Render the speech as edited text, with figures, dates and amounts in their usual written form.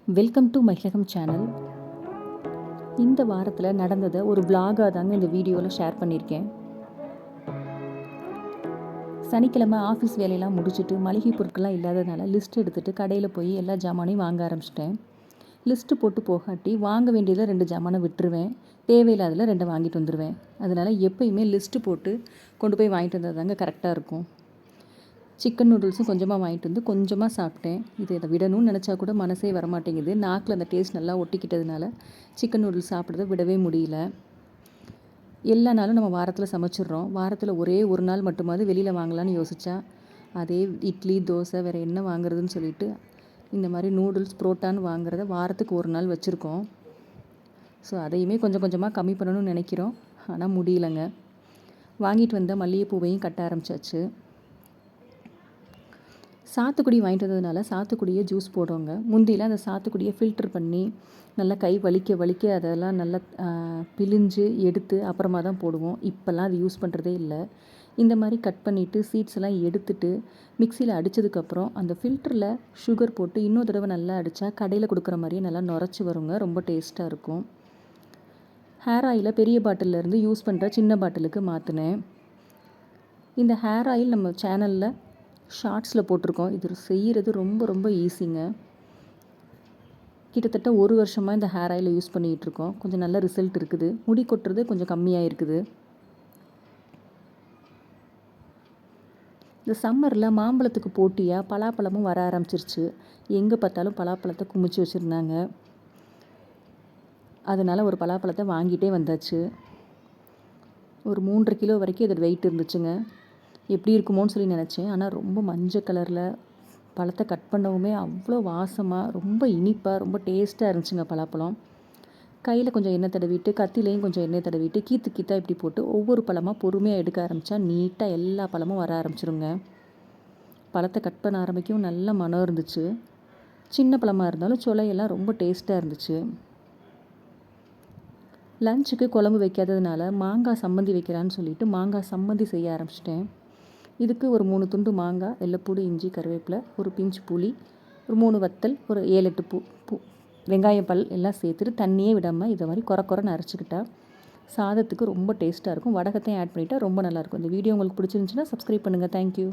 Welcome to மகிழகம் channel. இந்த வாரத்தில் நடந்ததை ஒரு vlog-ஆ தாங்க இந்த வீடியோவில் ஷேர் பண்ணியிருக்கேன். சனிக்கிழமை ஆஃபீஸ் வேலையெல்லாம் முடிச்சுட்டு மளிகை பொருட்கள்லாம் இல்லாததுனால லிஸ்ட் எடுத்துகிட்டு கடையில் போய் எல்லா ஜாமானையும் வாங்க ஆரம்பிச்சிட்டேன். லிஸ்ட்டு போட்டு போகாட்டி வாங்க வேண்டியதில் 2 ஜாமானை விட்டுருவேன், தேவையில்லாததில் 2 வாங்கிட்டு வந்துடுவேன். அதனால் எப்போயுமே லிஸ்ட்டு போட்டு கொண்டு போய் வாங்கிட்டு வந்தால் தாங்க கரெக்டாக இருக்கும். சிக்கன் நூடுல்ஸும் கொஞ்சமாக வாங்கிட்டு வந்து கொஞ்சமாக சாப்பிட்டேன். இதை விடணும்னு நினச்சா கூட மனசே வரமாட்டேங்குது. நாக்கில் அந்த டேஸ்ட் நல்லா ஒட்டிக்கிட்டதுனால சிக்கன் நூடுல்ஸ் சாப்பிட்றத விடவே முடியல. எல்லா நாளும் நம்ம வாரத்தில் சமைச்சிட்றோம். வாரத்தில் ஒரே ஒரு நாள் மட்டுமாவது வெளியில் வாங்கலான்னு யோசித்தா அதே இட்லி தோசை வேறு என்ன வாங்குறதுன்னு சொல்லிட்டு இந்த மாதிரி நூடுல்ஸ் புரோட்டான்னு வாங்குறத வாரத்துக்கு ஒரு நாள் வச்சுருக்கோம். ஸோ அதையுமே கொஞ்சம் கொஞ்சமாக கம்மி பண்ணணும்னு நினைக்கிறோம். ஆனால் முடியலைங்க. வாங்கிட்டு வந்த மல்லிகைப்பூவையும் கட்ட ஆரம்பித்தாச்சு. சாத்துக்குடி வாங்கிட்டு வந்ததுனால சாத்துக்குடியை ஜூஸ் போடுறோங்க. முந்தியில் அந்த சாத்துக்குடியை ஃபில்ட்ரு பண்ணி நல்லா கை வலிக்க அதெல்லாம் நல்லா பிழிஞ்சு எடுத்து அப்புறமா தான் போடுவோம். இப்போல்லாம் அது யூஸ் பண்ணுறதே இல்லை. இந்த மாதிரி கட் பண்ணிவிட்டு சீட்ஸ் எல்லாம் எடுத்துட்டு மிக்சியில் அடித்ததுக்கப்புறம் அந்த ஃபில்டரில் சுகர் போட்டு இன்னொரு தடவை நல்லா அடித்தா கடையில் கொடுக்குற மாதிரியே நல்லா நுரைச்சி வருங்க. ரொம்ப டேஸ்ட்டாக இருக்கும். ஹேர் ஆயிலை பெரிய பாட்டிலேருந்து யூஸ் பண்ணுற சின்ன பாட்டிலுக்கு மாற்றினேன். இந்த ஹேர் ஆயில் நம்ம சேனலில் ஷார்ட்ஸில் போட்டிருக்கோம். இது செய்கிறது ரொம்ப ஈஸிங்க. கிட்டத்தட்ட 1 வருஷமாக இந்த ஹேர் ஆயிலை யூஸ் பண்ணிகிட்ருக்கோம். கொஞ்சம் நல்ல ரிசல்ட் இருக்குது. முடி கொட்டுறது கொஞ்சம் கம்மியாக இருக்குது. இந்த சம்மரில் மாம்பழத்துக்கு போட்டியாக பலாப்பழமும் வர ஆரம்பிச்சிருச்சு. எங்கே பார்த்தாலும் பலாப்பழத்தை குமிச்சு வச்சுருந்தாங்க. அதனால் ஒரு பலாப்பழத்தை வாங்கிட்டே வந்தாச்சு. ஒரு 3.5 கிலோ வரைக்கும் இதோட வெயிட் இருந்துச்சுங்க. எப்படி இருக்குமோன்னு சொல்லி நினச்சேன். ஆனால் ரொம்ப மஞ்சள் கலரில் பழத்தை கட் பண்ணவுமே அவ்வளோ வாசமாக ரொம்ப இனிப்பாக ரொம்ப டேஸ்ட்டாக இருந்துச்சுங்க பலாப்பழம். கையில் கொஞ்சம் எண்ணெய் தடவிட்டு கத்திலையும் கொஞ்சம் எண்ணெய் தடவிட்டு கீத்தாக இப்படி போட்டு ஒவ்வொரு பழமாக பொறுமையாக எடுக்க ஆரம்பித்தா நீட்டாக எல்லா பழமும் வர ஆரம்பிச்சிருங்க. பழத்தை கட் பண்ண ஆரம்பிக்கவும் நல்ல மனம் இருந்துச்சு. சின்ன பழமாக இருந்தாலும் சொலையெல்லாம் ரொம்ப டேஸ்ட்டாக இருந்துச்சு. லஞ்சுக்கு குழம்பு வைக்காததுனால மாங்காய் சம்மந்தி வைக்கலான்னு சொல்லிட்டு மாங்காய் சம்மந்தி செய்ய ஆரம்பிச்சிட்டேன். இதுக்கு ஒரு 3 துண்டு மாங்காய், வெள்ளைப்பூடு, இஞ்சி, கருவேப்பிலை, ஒரு பிஞ்சு புளி, ஒரு 3 வத்தல், ஒரு 7-8 வெங்காயம் பல் எல்லாம் சேர்த்துட்டு தண்ணியே விடாமல் இதை மாதிரி குறைன்னு அரைச்சிக்கிட்டா சாதத்துக்கு ரொம்ப டேஸ்ட்டாக இருக்கும். வடகத்தையும் ஆட் பண்ணிட்டா ரொம்ப நல்லாயிருக்கும். இந்த வீடியோ உங்களுக்கு பிடிச்சிருந்துச்சுன்னா சப்ஸ்கிரைப் பண்ணுங்கள். தேங்க்யூ.